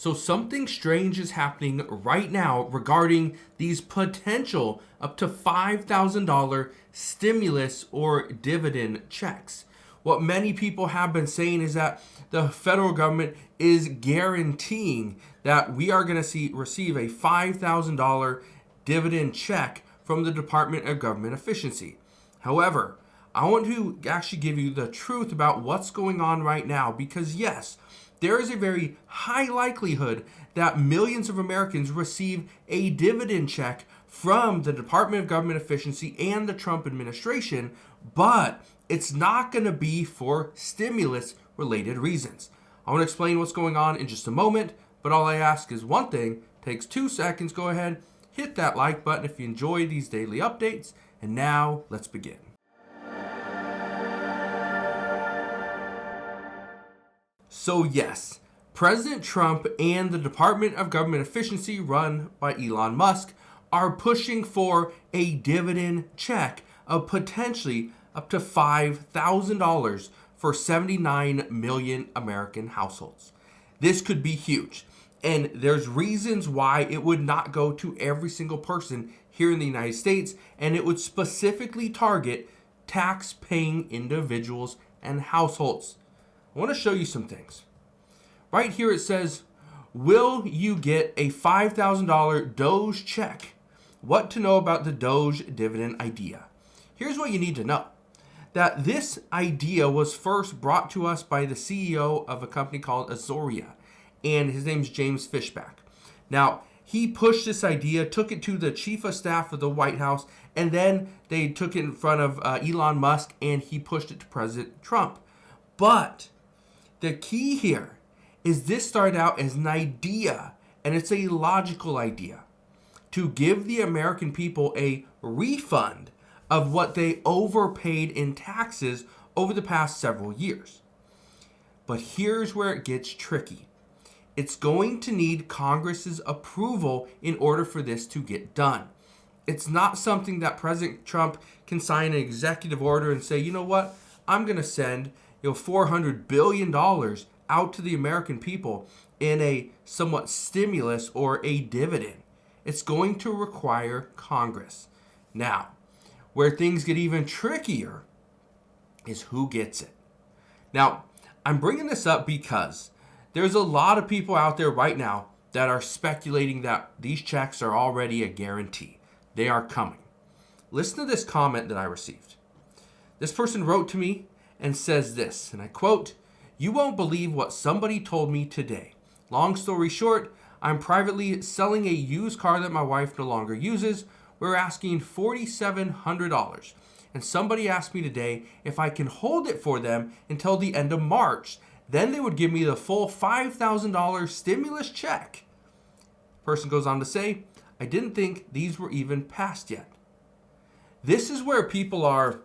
So something strange is happening right now regarding these potential up to $5,000 stimulus or dividend checks. What many people have been saying is that the federal government is guaranteeing that we are going to receive a $5,000 dividend check from the Department of Government Efficiency. However, I want to actually give you the truth about what's going on right now because yes, there is a very high likelihood that millions of Americans receive a dividend check from the Department of Government Efficiency and the Trump administration, but it's not going to be for stimulus-related reasons. I want to explain what's going on in just a moment, but all I ask is one thing. It takes 2 seconds. Go ahead, hit that like button if you enjoy these daily updates, and now let's begin. So yes, President Trump and the Department of Government Efficiency run by Elon Musk are pushing for a dividend check of potentially up to $5,000 for 79 million American households. This could be huge, and there's reasons why it would not go to every single person here in the United States, and it would specifically target tax-paying individuals and households. I want to show you some things. Right here it says, will you get a $5,000 DOGE check? What to know about the DOGE dividend idea? Here's what you need to know. That this idea was first brought to us by the CEO of a company called Azoria, and his name's James Fishback. Now, he pushed this idea, took it to the chief of staff of the White House, and then they took it in front of Elon Musk, and he pushed it to President Trump. But the key here is this started out as an idea, and it's a logical idea, to give the American people a refund of what they overpaid in taxes over the past several years. But here's where it gets tricky. It's going to need Congress's approval in order for this to get done. It's not something that President Trump can sign an executive order and say, you know what, I'm going to send $400 billion out to the American people in a somewhat stimulus or a dividend. It's going to require Congress. Now, where things get even trickier is who gets it. Now, I'm bringing this up because there's a lot of people out there right now that are speculating that these checks are already a guarantee. They are coming. Listen to this comment that I received. This person wrote to me and says this, and I quote, "You won't believe what somebody told me today. Long story short, I'm privately selling a used car that my wife no longer uses. We're asking $4,700. And somebody asked me today if I can hold it for them until the end of March. Then they would give me the full $5,000 stimulus check." Person goes on to say, "I didn't think these were even passed yet." This is where people are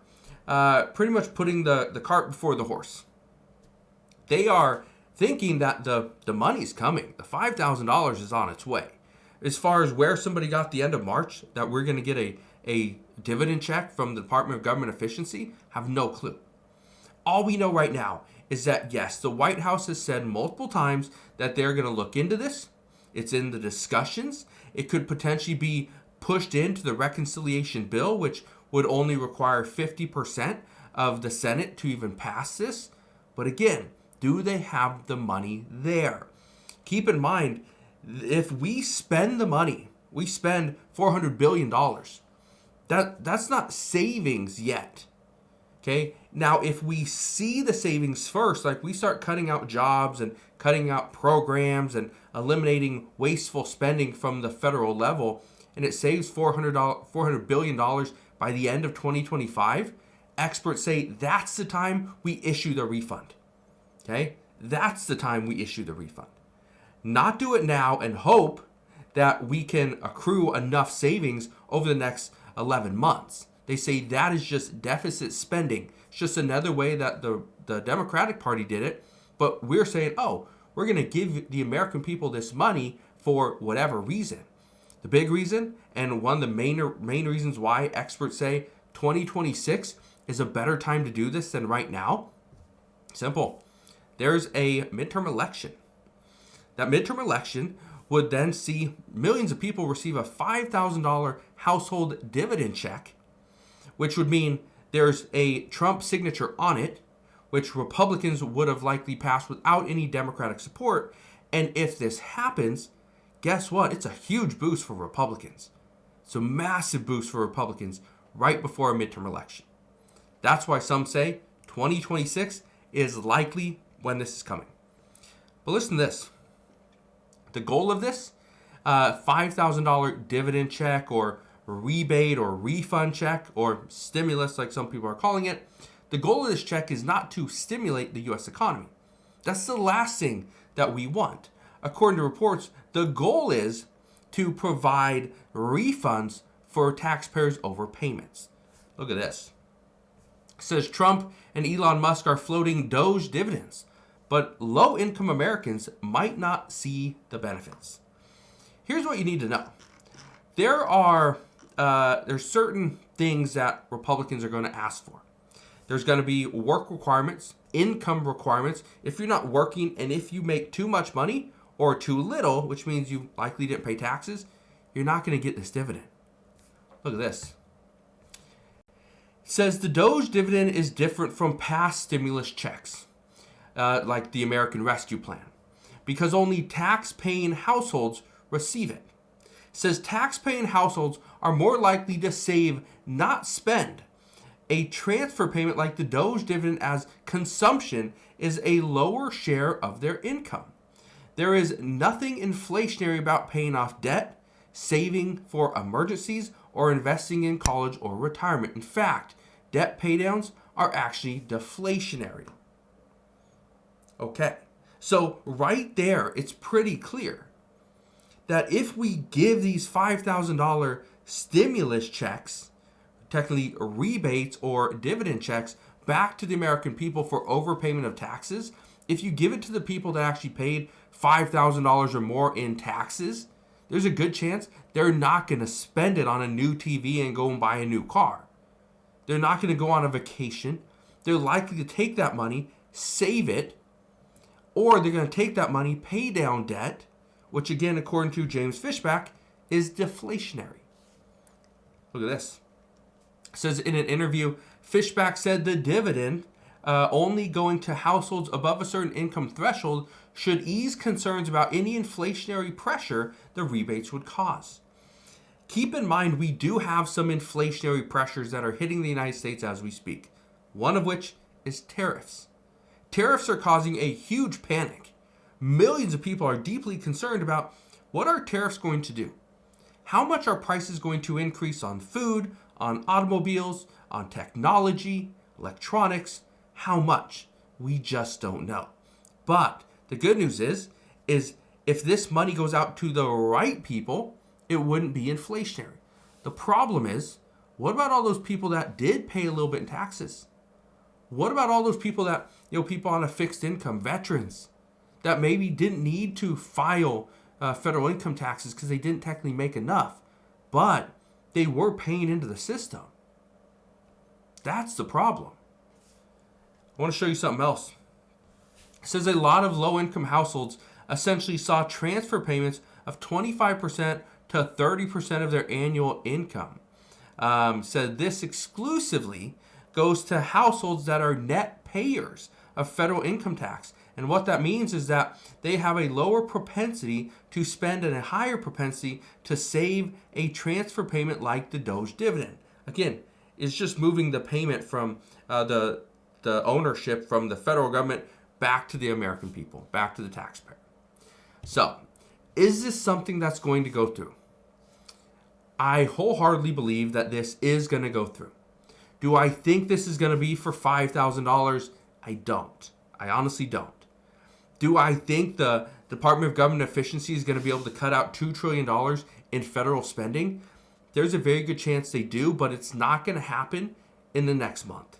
pretty much putting the cart before the horse. They are thinking that the money's coming. The $5,000 is on its way. As far as where somebody got the end of March, that we're going to get a dividend check from the Department of Government Efficiency, have no clue. All we know right now is that, yes, the White House has said multiple times that they're going to look into this. It's in the discussions. It could potentially be pushed into the reconciliation bill, which would only require 50% of the Senate to even pass this. But again, do they have the money there? Keep in mind, if we spend the money, we spend $400 billion. That's not savings yet. Okay? Now, if we see the savings first, like we start cutting out jobs and cutting out programs and eliminating wasteful spending from the federal level, and it saves $400 billion by the end of 2025, experts say that's the time we issue the refund. Okay? That's the time we issue the refund. Not do it now and hope that we can accrue enough savings over the next 11 months. They say that is just deficit spending. It's just another way that the Democratic Party did it. But we're saying, oh, we're going to give the American people this money for whatever reason. The big reason, and one of the main reasons why experts say 2026 is a better time to do this than right now, simple. There's a midterm election. That midterm election would then see millions of people receive a $5,000 household dividend check, which would mean there's a Trump signature on it, which Republicans would have likely passed without any Democratic support. And if this happens, guess what? It's a huge boost for Republicans. It's a massive boost for Republicans right before a midterm election. That's why some say 2026 is likely when this is coming. But listen to this. The goal of this $5,000 dividend check or rebate or refund check or stimulus, like some people are calling it, the goal of this check is not to stimulate the U.S. economy. That's the last thing that we want. According to reports, the goal is to provide refunds for taxpayers' overpayments. Look at this. It says Trump and Elon Musk are floating DOGE dividends, but low-income Americans might not see the benefits. Here's what you need to know. There's certain things that Republicans are going to ask for. There's going to be work requirements, income requirements. If you're not working and if you make too much money or too little, which means you likely didn't pay taxes, you're not going to get this dividend. Look at this. It says the DOGE dividend is different from past stimulus checks, like the American Rescue Plan, because only tax-paying households receive it. It says tax-paying households are more likely to save, not spend. A transfer payment like the DOGE dividend as consumption is a lower share of their income. There is nothing inflationary about paying off debt, saving for emergencies, or investing in college or retirement. In fact, debt paydowns are actually deflationary. Okay, so right there, it's pretty clear that if we give these $5,000 stimulus checks, technically rebates or dividend checks, back to the American people for overpayment of taxes, if you give it to the people that actually paid $5,000 or more in taxes, there's a good chance they're not going to spend it on a new TV and go and buy a new car. They're not going to go on a vacation. They're likely to take that money, save it, or they're going to take that money, pay down debt, which again, according to James Fishback, is deflationary. Look at this. It says in an interview, Fishback said the dividend only going to households above a certain income threshold should ease concerns about any inflationary pressure the rebates would cause. Keep in mind, we do have some inflationary pressures that are hitting the United States as we speak, one of which is tariffs. Tariffs are causing a huge panic. Millions of people are deeply concerned about what are tariffs going to do? How much are prices going to increase on food, on automobiles, on technology, electronics? How much? We just don't know. But the good news is if this money goes out to the right people, it wouldn't be inflationary. The problem is, what about all those people that did pay a little bit in taxes? What about all those people that, people on a fixed income, veterans, that maybe didn't need to file federal income taxes because they didn't technically make enough, but they were paying into the system? That's the problem. I want to show you something else. It says a lot of low-income households essentially saw transfer payments of 25% to 30% of their annual income. Said this exclusively goes to households that are net payers of federal income tax. And what that means is that they have a lower propensity to spend and a higher propensity to save a transfer payment like the DOGE dividend. Again, it's just moving the payment from the ownership from the federal government back to the American people, back to the taxpayer. So, is this something that's going to go through? I wholeheartedly believe that this is going to go through. Do I think this is going to be for $5,000? I don't. I honestly don't. Do I think the Department of Government Efficiency is going to be able to cut out $2 trillion in federal spending? There's a very good chance they do, but it's not going to happen in the next month.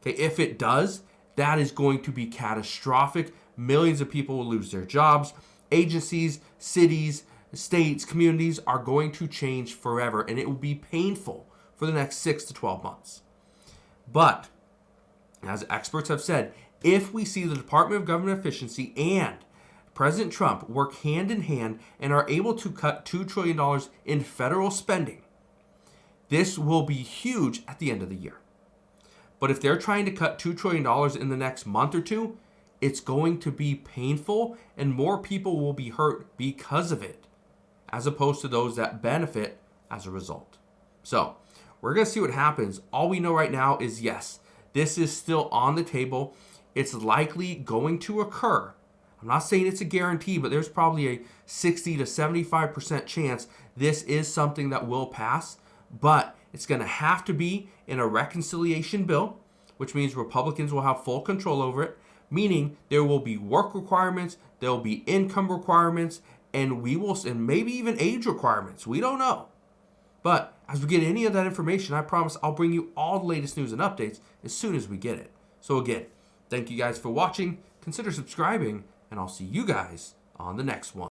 Okay, if it does, that is going to be catastrophic. Millions of people will lose their jobs. Agencies, cities, states, communities are going to change forever, and it will be painful for the next 6 to 12 months. But, as experts have said, if we see the Department of Government Efficiency and President Trump work hand in hand and are able to cut $2 trillion in federal spending, this will be huge at the end of the year. But if they're trying to cut $2 trillion in the next month or two, it's going to be painful and more people will be hurt because of it, as opposed to those that benefit as a result. So we're going to see what happens. All we know right now is yes, this is still on the table. It's likely going to occur. I'm not saying it's a guarantee, but there's probably a 60 to 75% chance this is something that will pass. But it's going to have to be in a reconciliation bill, which means Republicans will have full control over it, meaning there will be work requirements, there will be income requirements, and maybe even age requirements. We don't know. But as we get any of that information, I promise I'll bring you all the latest news and updates as soon as we get it. So again, thank you guys for watching. Consider subscribing, and I'll see you guys on the next one.